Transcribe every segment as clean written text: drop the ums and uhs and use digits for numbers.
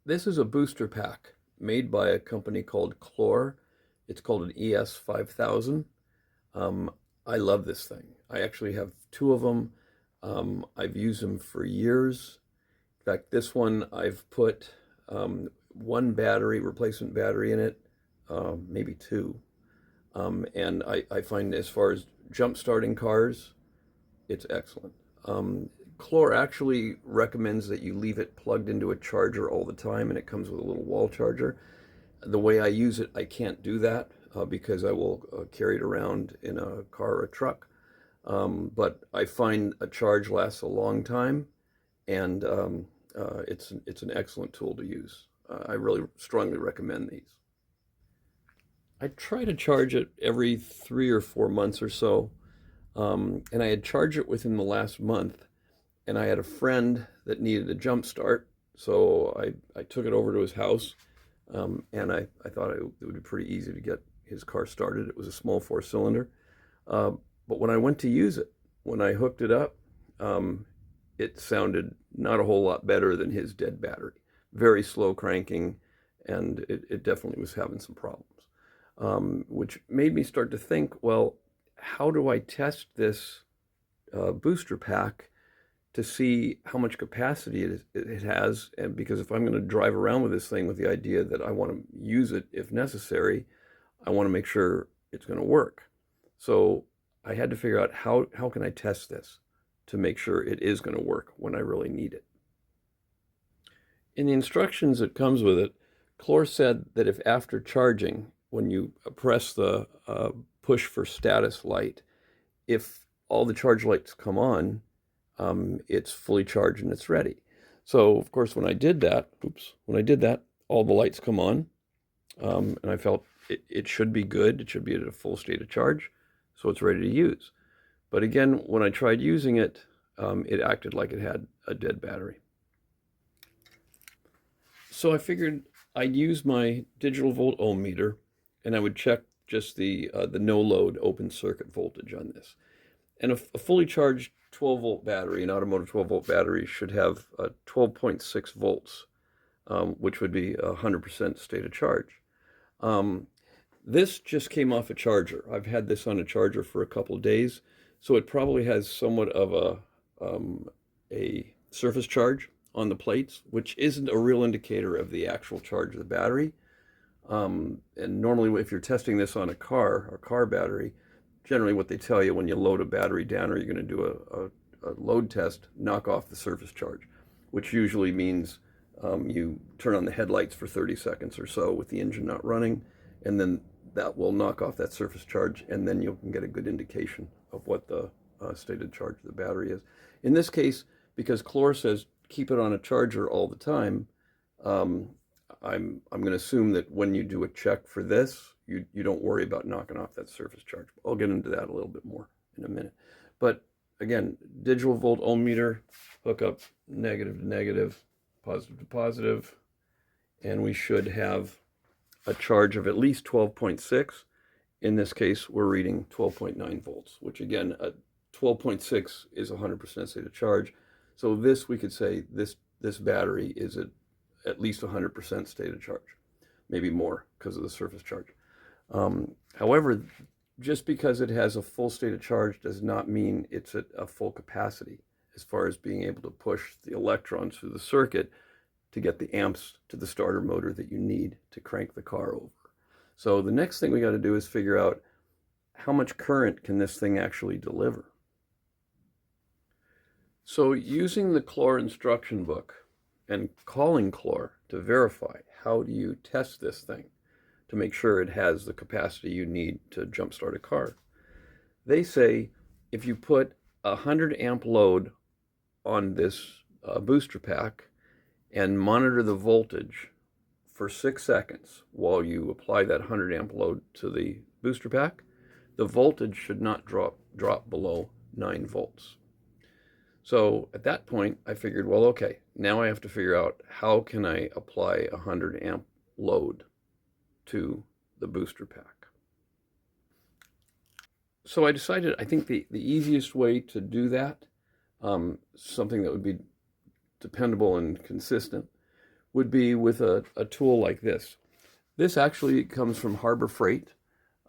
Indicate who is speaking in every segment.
Speaker 1: This is a booster pack made by a company called Clore. It's called an ES5000. Um, I love this thing. I actually have two of them. I've used them for years. In fact, this one I've put one battery, replacement battery in it, maybe two. And I find as far as jump starting cars, it's excellent. Clore actually recommends that you leave it plugged into a charger all the time, and it comes with a little wall charger. The way I use it, I can't do that because I will carry it around in a car or a truck. But I find a charge lasts a long time, and it's an excellent tool to use. I really strongly recommend these. I try to charge it every 3 or 4 months or so, and I had charged it within the last month, and I had a friend that needed a jump start, so I took it over to his house, and I thought it would be pretty easy to get his car started. It was a small four-cylinder, but when I went to use it, when I hooked it up, it sounded not a whole lot better than his dead battery. Very slow cranking, and it definitely was having some problems, which made me start to think, well, how do I test this booster pack to see how much capacity it has? And because if I'm going to drive around with this thing with the idea that I want to use it if necessary, I want to make sure it's going to work. So I had to figure out how can I test this to make sure it is going to work when I really need it. In the instructions that comes with it, Clore said that if after charging, when you press the push for status light, if all the charge lights come on, it's fully charged and it's ready. So of course, when I did that, all the lights come on, and I felt it should be good. It should be at a full state of charge, so it's ready to use. But again, when I tried using it, it acted like it had a dead battery. So I figured I'd use my digital volt ohm meter, and I would check just the no load open circuit voltage on this. And a fully charged 12-volt battery, an automotive 12-volt battery, should have 12.6 volts, which would be 100% state of charge. This just came off a charger. I've had this on a charger for a couple of days, so it probably has somewhat of a surface charge on the plates, which isn't a real indicator of the actual charge of the battery. And normally, if you're testing this on a car battery, generally what they tell you when you load a battery down or you're going to do a load test, knock off the surface charge, which usually means you turn on the headlights for 30 seconds or so with the engine not running, and then that will knock off that surface charge, and then you can get a good indication of what the stated charge of the battery is. In this case, because Clore says keep it on a charger all the time, I'm going to assume that when you do a check for this, you don't worry about knocking off that surface charge. I'll get into that a little bit more in a minute. But again, digital volt ohm meter, hook up negative to negative, positive to positive, and we should have a charge of at least 12.6. In this case, we're reading 12.9 volts, which again, 12.6 is 100% state of charge. So this, we could say, this battery is at least 100% state of charge, maybe more because of the surface charge. However, just because it has a full state of charge does not mean it's at a full capacity as far as being able to push the electrons through the circuit to get the amps to the starter motor that you need to crank the car over. So the next thing we got to do is figure out how much current can this thing actually deliver. So using the Clore instruction book and calling Clore to verify, how do you test this thing to make sure it has the capacity you need to jumpstart a car? They say if you put a 100 amp load on this booster pack and monitor the voltage for 6 seconds while you apply that 100 amp load to the booster pack, the voltage should not drop below 9 volts. So at that point, I figured, well, okay, now I have to figure out how can I apply a 100 amp load to the booster pack. So I decided, I think the easiest way to do that, something that would be dependable and consistent, would be with a tool like this. This actually comes from Harbor Freight.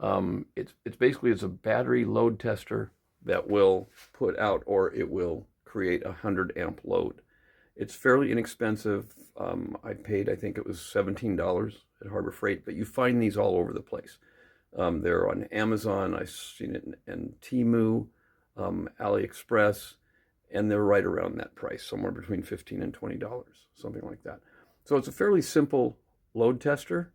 Speaker 1: It's basically it's a battery load tester that will put out, or it will create a 100 amp load. It's fairly inexpensive. I paid, I think it was $17 at Harbor Freight, but you find these all over the place. They're on Amazon. I've seen it in Temu, AliExpress, and they're right around that price, somewhere between $15 and $20, something like that. So it's a fairly simple load tester.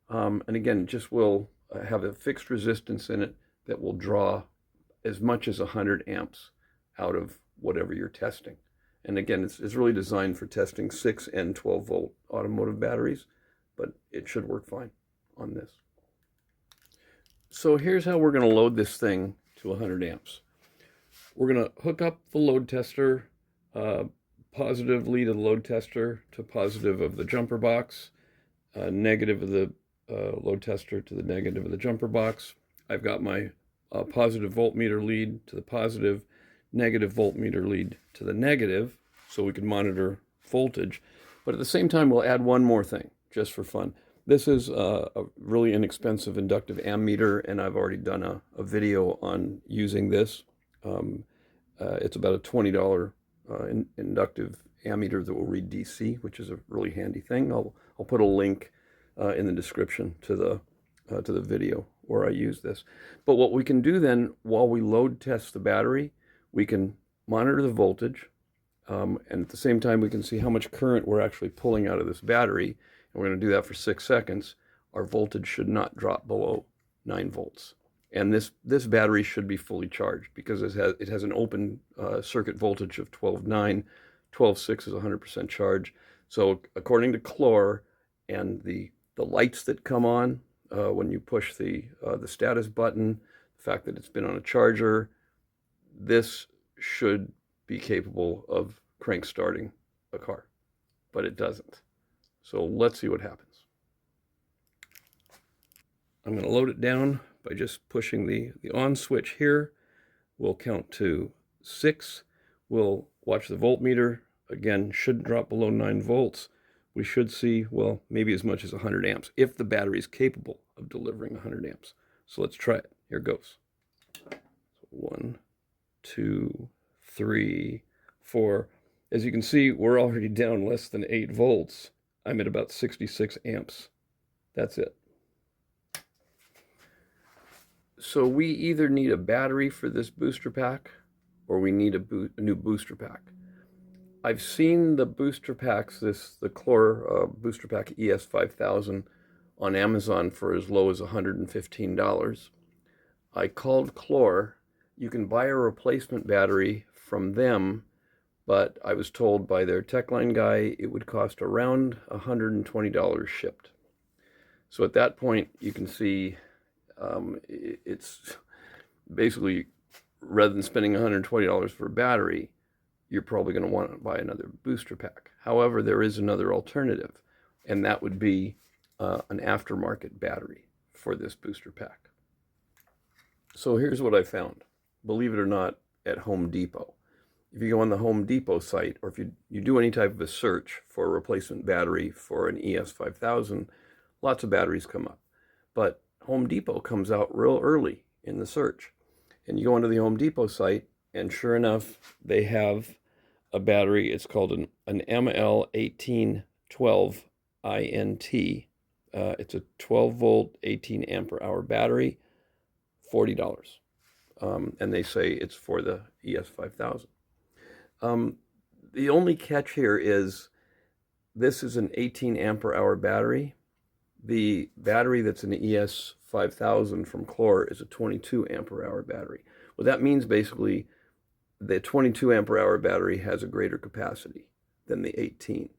Speaker 1: And again, it just will have a fixed resistance in it that will draw as much as 100 amps out of whatever you're testing. And again, it's really designed for testing 6 and 12 volt automotive batteries, but it should work fine on this. So here's how we're going to load this thing to 100 amps. We're going to hook up the load tester, positive lead of the load tester to positive of the jumper box, negative of the load tester to the negative of the jumper box. I've got my positive voltmeter lead to the positive, negative voltmeter lead to the negative, so we can monitor voltage. But at the same time, we'll add one more thing, just for fun. This is a really inexpensive inductive ammeter, and I've already done a video on using this. It's about a $20 inductive ammeter that will read DC, which is a really handy thing. I'll put a link in the description to the video where I use this. But what we can do then, while we load test the battery, we can monitor the voltage, and at the same time we can see how much current we're actually pulling out of this battery, and we're going to do that for 6 seconds. Our voltage should not drop below 9 volts. And this battery should be fully charged because it has an open circuit voltage of 12.9. 12.6 is 100% charge. So according to Clore, and the lights that come on when you push the status button, the fact that it's been on a charger, this should be capable of crank starting a car, but it doesn't. So let's see what happens. I'm going to load it down by just pushing the on switch here. We'll count to 6. We'll watch the voltmeter. Again, shouldn't drop below 9 volts. We should see, well, maybe as much as 100 amps, if the battery is capable of delivering 100 amps. So let's try it. Here goes. 1, 2, 3, 4. As you can see, we're already down less than 8 volts. I'm at about 66 amps. That's it. So we either need a battery for this booster pack, or we need a new booster pack. I've seen the booster packs, the Clore Booster Pac ES5000 on Amazon for as low as $115. I called Clore. You can buy a replacement battery from them, but I was told by their Techline guy it would cost around $120 shipped. So at that point, you can see it's basically, rather than spending $120 for a battery, you're probably going to want to buy another booster pack. However, there is another alternative, and that would be an aftermarket battery for this booster pack. So here's what I found. Believe it or not, at Home Depot. If you go on the Home Depot site, or if you do any type of a search for a replacement battery for an ES5000, lots of batteries come up. But Home Depot comes out real early in the search. And you go onto the Home Depot site, and sure enough, they have a battery. It's called an ML1812INT. It's a 12 volt, 18 ampere hour battery, $40. And they say it's for the ES5000. The only catch here is this is an 18 ampere hour battery. The battery that's in the ES5000 from Clore is a 22 ampere hour battery. What that means basically, the 22 ampere hour battery has a greater capacity than the 18.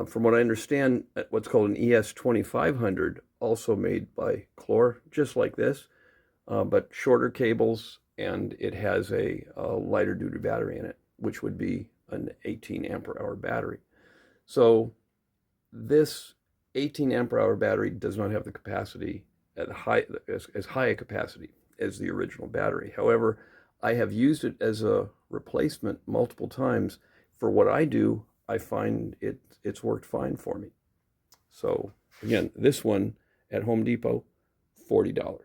Speaker 1: From what I understand, what's called an ES2500, also made by Clore, just like this, but shorter cables, and it has a lighter duty battery in it, which would be an 18 ampere hour battery. So this 18 ampere hour battery does not have the capacity at as high a capacity as the original battery. However, I have used it as a replacement multiple times. For what I do, I find it's worked fine for me. So again, this one at Home Depot, $40.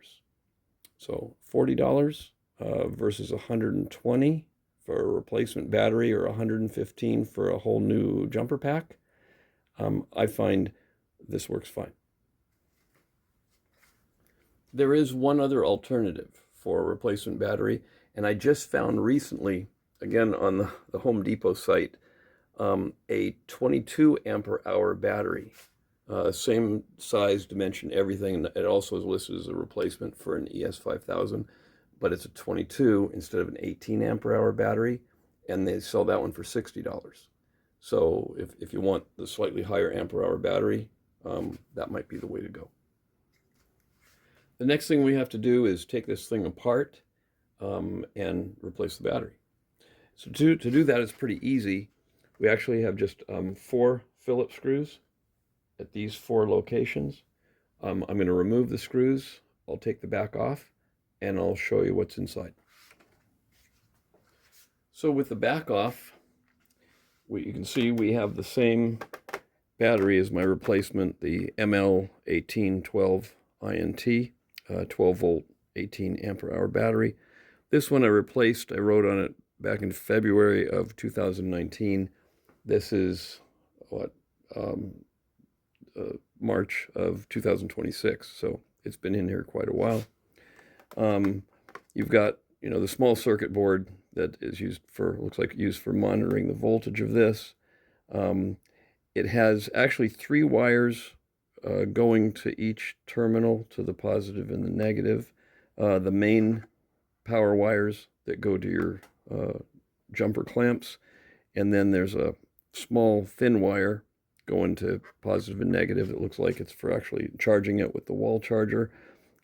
Speaker 1: So $40 versus 120 for a replacement battery or 115 for a whole new jumper pack. I find this works fine. There is one other alternative for a replacement battery, and I just found recently, again on the Home Depot site, a 22 ampere hour battery. Same size, dimension, everything. It also is listed as a replacement for an ES5000, but it's a 22 instead of an 18 ampere hour battery, and they sell that one for $60. So if you want the slightly higher ampere hour battery, that might be the way to go. The next thing we have to do is take this thing apart and replace the battery. So to do that, it's pretty easy. We actually have just 4 Phillips screws at these 4 locations. I'm going to remove the screws. I'll take the back off, and I'll show you what's inside. So with the back off, you can see we have the same battery as my replacement, the ML1812 INT, 12 volt, 18 ampere hour battery. This one I replaced. I wrote on it back in February of 2019. This is what, March of 2026, so it's been in here quite a while. You've got, the small circuit board that is used for, looks like used for monitoring the voltage of this. It has actually 3 wires going to each terminal, to the positive and the negative. The main power wires that go to your jumper clamps, and then there's a small thin wire going to positive and negative. It looks like it's for actually charging it with the wall charger,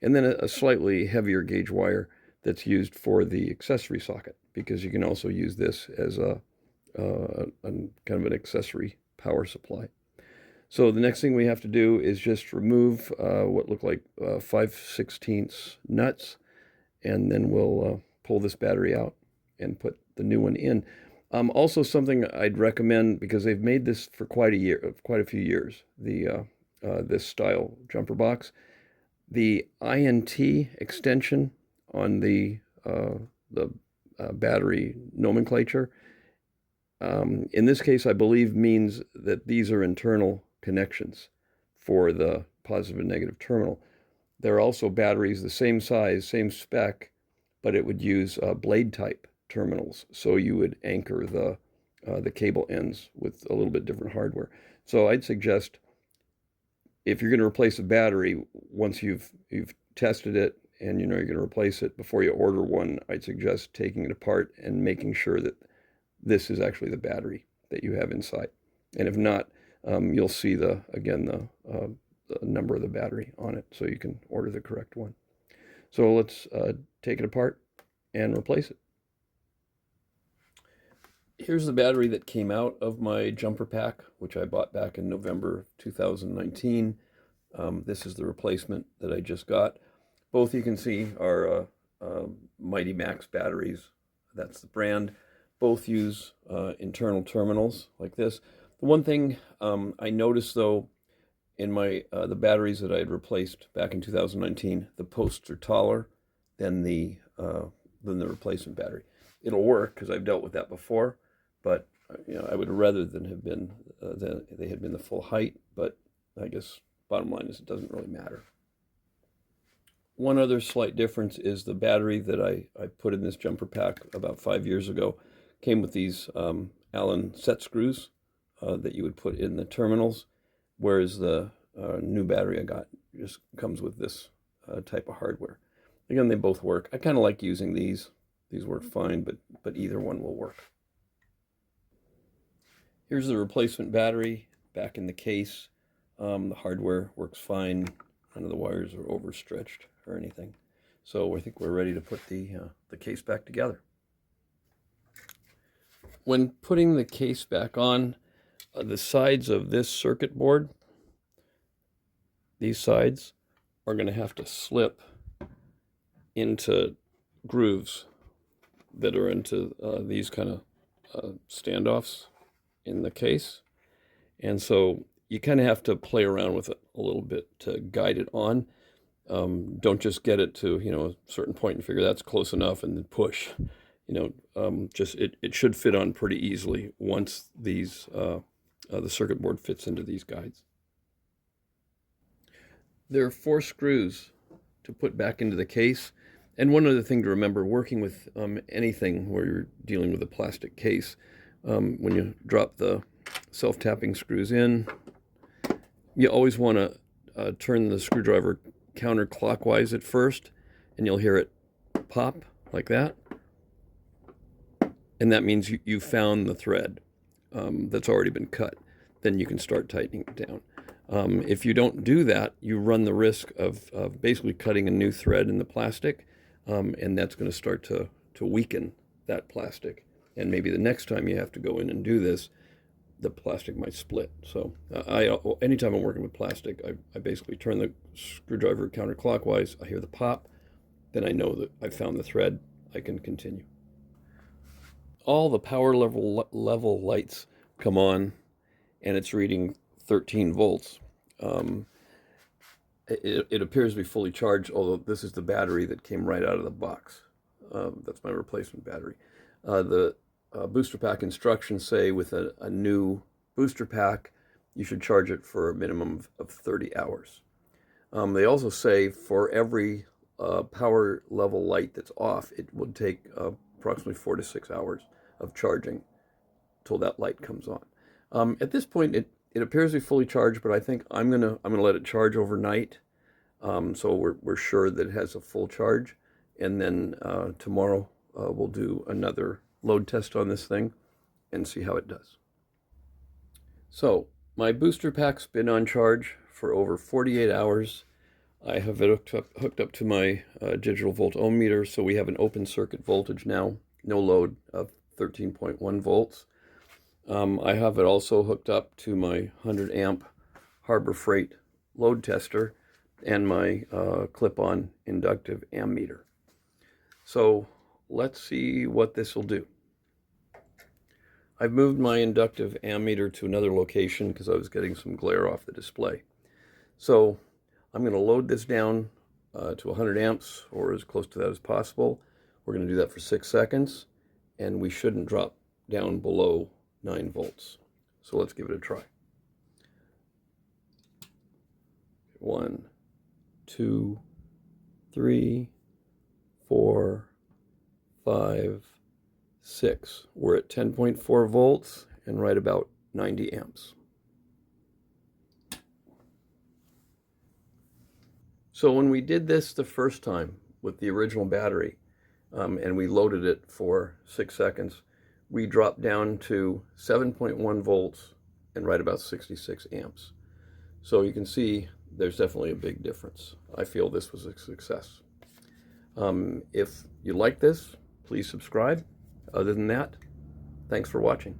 Speaker 1: and then a slightly heavier gauge wire that's used for the accessory socket, because you can also use this as a kind of an accessory power supply. So the next thing we have to do is just remove what look like 5/16 nuts, and then we'll pull this battery out and put the new one in. Also, something I'd recommend, because they've made this for quite a few years, this style jumper box, the INT extension on the battery nomenclature. In this case, I believe means that these are internal connections for the positive and negative terminal. There are also batteries the same size, same spec, but it would use blade type terminals. So you would anchor the cable ends with a little bit different hardware. So I'd suggest, if you're going to replace a battery, once you've tested it and you're going to replace it, before you order one, I'd suggest taking it apart and making sure that this is actually the battery that you have inside. And if not, you'll see the number of the battery on it, so you can order the correct one. So let's take it apart and replace it. Here's the battery that came out of my jumper pack, which I bought back in November 2019. This is the replacement that I just got. Both, you can see, are Mighty Max batteries. That's the brand. Both use internal terminals like this. The one thing I noticed, though, in my the batteries that I had replaced back in 2019, the posts are taller than the replacement battery. It'll work because I've dealt with that before, but I would rather than have been they had been the full height. But I guess bottom line is it doesn't really matter. One other slight difference is the battery that I put in this jumper pack about 5 years ago came with these Allen set screws that you would put in the terminals, whereas the new battery I got just comes with this type of hardware. Again, they both work. I kind of like using these. These work fine, but either one will work. Here's the replacement battery back in the case. The hardware works fine. None of the wires are overstretched or anything. So I think we're ready to put the case back together. When putting the case back on, the sides of this circuit board, these sides are going to have to slip into grooves that are into these kind of standoffs in the case. And so you kind of have to play around with it a little bit to guide it on. Don't just get it to, a certain point and figure that's close enough and then push. Just it should fit on pretty easily once the circuit board fits into these guides. There are 4 screws to put back into the case. And one other thing to remember, working with anything where you're dealing with a plastic case, when you drop the self-tapping screws in, you always want to turn the screwdriver counterclockwise at first, and you'll hear it pop like that. And that means you found the thread that's already been cut. Then you can start tightening it down. If you don't do that, you run the risk of basically cutting a new thread in the plastic, and that's going to start to weaken that plastic. And maybe the next time you have to go in and do this, the plastic might split. So anytime I'm working with plastic, I basically turn the screwdriver counterclockwise. I hear the pop, then I know that I found the thread. I can continue. All the power level lights come on, and it's reading 13 volts. It appears to be fully charged, although this is the battery that came right out of the box. That's my replacement battery. The booster pack instructions say with a new booster pack, you should charge it for a minimum of 30 hours. They also say for every power level light that's off, it would take approximately 4 to 6 hours of charging till that light comes on. At this point, it appears to be fully charged, but I think I'm gonna let it charge overnight, so we're sure that it has a full charge, and then tomorrow we'll do another load test on this thing and see how it does. So my booster pack's been on charge for over 48 hours. I have it hooked up to my digital volt ohm meter, so we have an open circuit voltage now, no load of 13.1 volts. I have it also hooked up to my 100 amp Harbor Freight load tester and my clip-on inductive ammeter. So let's see what this will do. I've moved my inductive ammeter to another location because I was getting some glare off the display. So I'm going to load this down to 100 amps or as close to that as possible. We're going to do that for 6 seconds, and we shouldn't drop down below 9 volts. So let's give it a try. 1, 2, 3, 4, 5, 6. We're at 10.4 volts and right about 90 amps. So when we did this the first time with the original battery, and we loaded it for 6 seconds, we dropped down to 7.1 volts and right about 66 amps. So you can see there's definitely a big difference. I feel this was a success. If you like this, please subscribe. Other than that, thanks for watching.